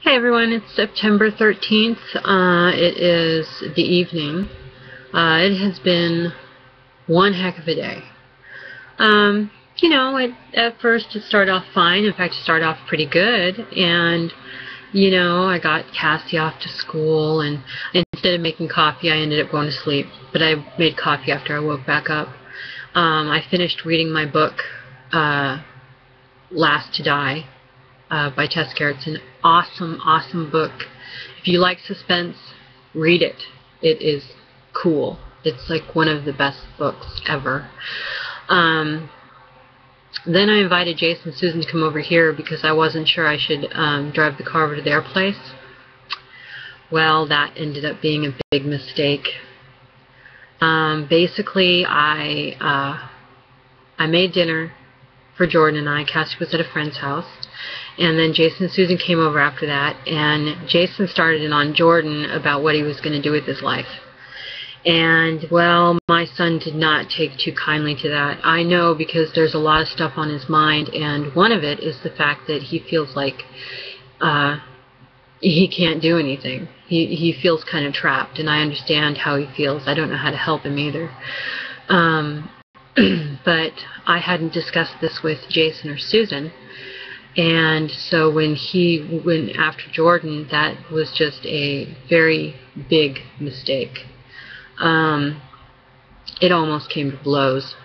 Hi everyone, it's September 13th. It is the evening. It has been one heck of a day. At first it started off fine. In fact, it started off pretty good. And, I got Cassie off to school, and instead of making coffee, I ended up going to sleep. But I made coffee after I woke back up. I finished reading my book, Last to Die, by Tess Garrett. It's an awesome, awesome book. If you like suspense, read it. It is cool. It's like one of the best books ever. Then I invited Jason and Susan to come over here because I wasn't sure I should drive the car over to their place. Well, that ended up being a big mistake. Basically, I made dinner for Jordan and I. Cassie was at a friend's house. And then Jason and Susan came over after that, and Jason started in on Jordan about what he was going to do with his life. And, well, my son did not take too kindly to that. I know, because there's a lot of stuff on his mind, and one of it is the fact that he feels like he can't do anything. He feels kind of trapped, and I understand how he feels. I don't know how to help him either. But I hadn't discussed this with Jason or Susan. And so when he went after Jordan, that was just a very big mistake. It almost came to blows.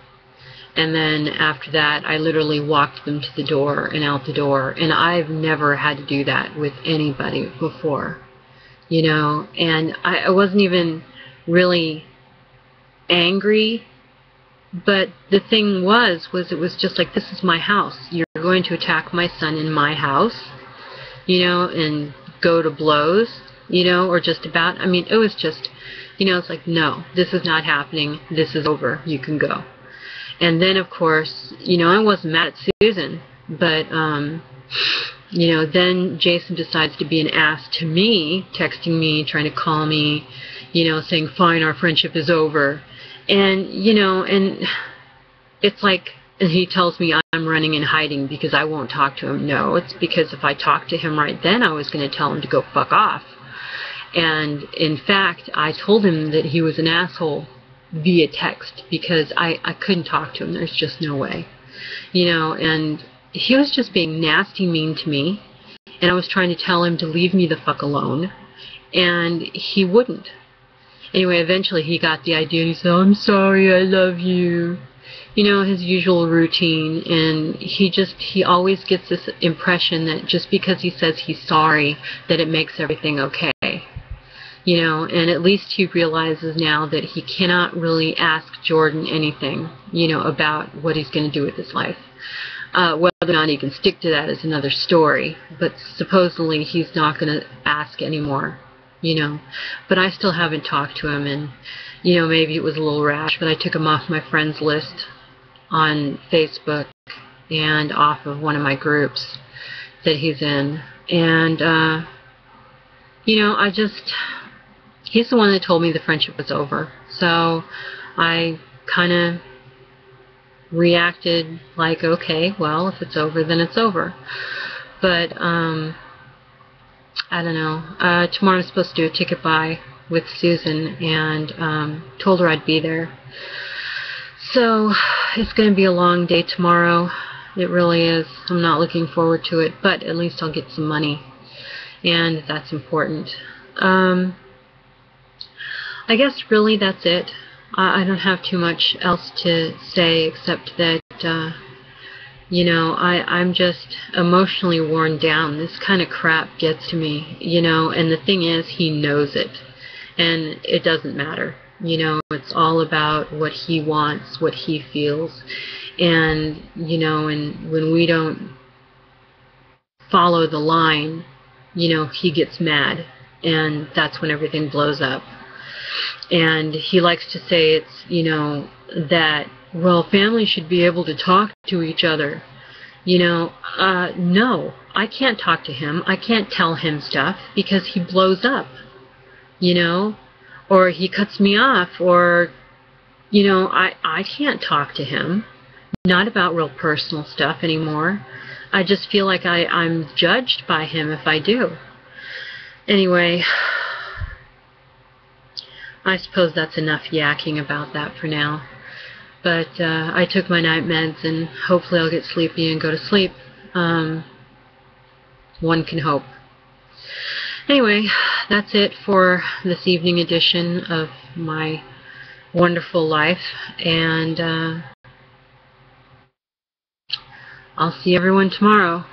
And then after that, I literally walked them to the door and out the door. And I've never had to do that with anybody before, And I wasn't even really angry. But the thing was it was just like, this is my house. You're going to attack my son in my house, and go to blows, or just about. I mean, it was just, it's like, no, this is not happening. This is over. You can go. And then, of course, I wasn't mad at Susan, but, then Jason decides to be an ass to me, texting me, trying to call me, saying, fine, our friendship is over. And, and it's like, and he tells me I'm running and hiding because I won't talk to him. No, it's because if I talked to him right then, I was going to tell him to go fuck off. And, in fact, I told him that he was an asshole via text because I couldn't talk to him. There's just no way. And he was just being nasty mean to me. And I was trying to tell him to leave me the fuck alone. And he wouldn't. Anyway, eventually he got the idea, and he said, I'm sorry, I love you. His usual routine, and he always gets this impression that just because he says he's sorry, that it makes everything okay. And at least he realizes now that he cannot really ask Jordan anything, about what he's going to do with his life. Whether or not he can stick to that is another story, but supposedly he's not going to ask anymore. But I still haven't talked to him, and, maybe it was a little rash, but I took him off my friends list on Facebook and off of one of my groups that he's in. And, he's the one that told me the friendship was over. So I kind of reacted like, okay, well, if it's over, then it's over. But, I don't know. Tomorrow I'm supposed to do a ticket buy with Susan, and told her I'd be there. So it's going to be a long day tomorrow. It really is. I'm not looking forward to it, but at least I'll get some money, and that's important. I guess really that's it. I don't have too much else to say except that I'm just emotionally worn down. This kind of crap gets to me, and the thing is, he knows it, and it doesn't matter. It's all about what he wants, what he feels, and, and when we don't follow the line, he gets mad, and that's when everything blows up. And he likes to say it's, that, well, families should be able to talk to each other. No, I can't talk to him. I can't tell him stuff because he blows up, or he cuts me off, or, I can't talk to him, not about real personal stuff anymore. I just feel like I'm judged by him if I do. Anyway, I suppose that's enough yakking about that for now. But I took my night meds, and hopefully I'll get sleepy and go to sleep. One can hope. Anyway, that's it for this evening edition of my wonderful life, and I'll see everyone tomorrow.